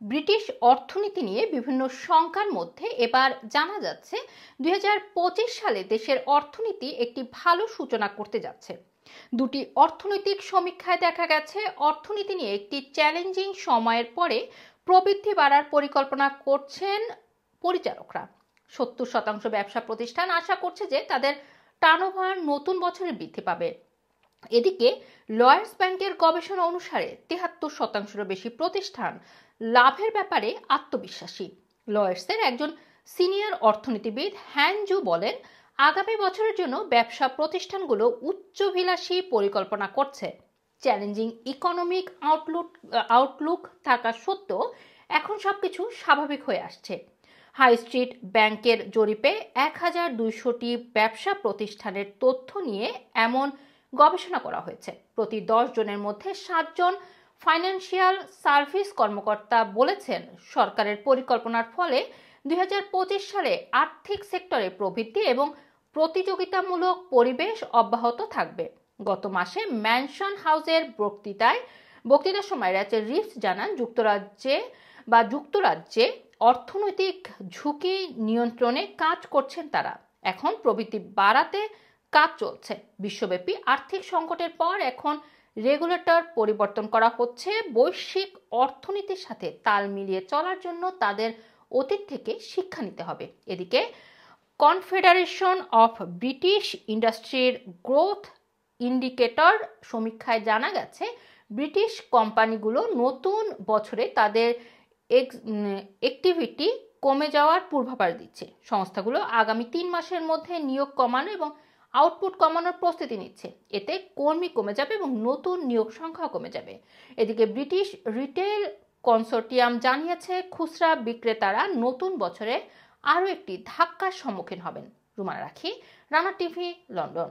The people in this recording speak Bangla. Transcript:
ব্রিটিশ অর্থনীতি নিয়ে বিভিন্ন শঙ্কার মধ্যে এবার জানা যাচ্ছে ২০২৫ সালে দেশের অর্থনীতি একটি ভালো সূচনা করতে যাচ্ছে। দুটি অর্থনৈতিক সমীক্ষায় দেখা গেছে অর্থনীতি নিয়ে একটি চ্যালেঞ্জিং সময়ের পরে প্রবৃদ্ধি বাড়ার পরিকল্পনা করছেন পরিচালকরা। ৭০% ব্যবসা প্রতিষ্ঠান আশা করছে যে তাদের টার্নওভার নতুন বছরে বৃদ্ধি পাবে। এদিকে লয়ার্স ব্যাংকের গবেষণা অনুসারে ৭৩%-এরও বেশি প্রতিষ্ঠান লাভের ব্যাপারে আত্মবিশ্বাসী। লয়ার্সের একজন সিনিয়র অর্থনীতিবিদ হ্যানজু বলেন, আগামী বছরের জন্য ব্যবসা প্রতিষ্ঠানগুলো উচ্চাভিলাষী পরিকল্পনা করছে। চ্যালেঞ্জিং ইকোনমিক আউটলুক থাকা সত্ত্বেও এখন সবকিছু স্বাভাবিক হয়ে আসছে। হাই স্ট্রিট ব্যাংকের জরিপে ১,২০০টি ব্যবসা প্রতিষ্ঠানের তথ্য নিয়ে এমন গবেষণা করা হয়েছে। প্রতি ১০ জনের মধ্যে ৭ জন ফাইন্যান্সিয়াল সার্ভিস কর্মকর্তা বলেছেন সরকারের পরিকল্পনার ফলে ২০২৫ সালে আর্থিক সেক্টরে প্রবৃদ্ধি এবং প্রতিযোগিতামূলক পরিবেশ অব্যাহত থাকবে। গত মাসে ম্যানশন হাউসের বক্তৃতার সময় র্যাচেল রিভস জানান, যুক্তরাজ্যে অর্থনৈতিক ঝুঁকি নিয়ন্ত্রণে কাজ করছেন তারা। এখন প্রবৃদ্ধি বাড়াতে কাজ চলছে। বিশ্বব্যাপী আর্থিক সংকটের পর এখন রেগুলেটর পরিবর্তন করা হচ্ছে। বৈশ্বিক অর্থনীতির সাথে তাল মিলিয়ে চলার জন্য তাদের অতীত থেকে শিক্ষা নিতে হবে। এদিকে কনফেডারেশন অফ ব্রিটিশ ইন্ডাস্ট্রির গ্রোথ ইন্ডিকেটর সমীক্ষায় জানা গেছে ব্রিটিশ কোম্পানিগুলো নতুন বছরে তাদের অ্যাক্টিভিটি কমে যাওয়ার পূর্বাভাস দিচ্ছে। সংস্থাগুলো আগামী ৩ মাসের মধ্যে নিয়োগ কমানো এবং আউটপুট কমানোর প্রস্তুতি নিচ্ছে। এতে কর্মী কমে যাবে এবং নতুন নিয়োগ সংখ্যা কমে যাবে। এদিকে ব্রিটিশ রিটেল কনসোর্টিয়াম জানিয়েছে খুচরা বিক্রেতারা নতুন বছরে আরও একটি ধাক্কার সম্মুখীন হবেন। রুমানা রাখি, রানা টিভি, লন্ডন।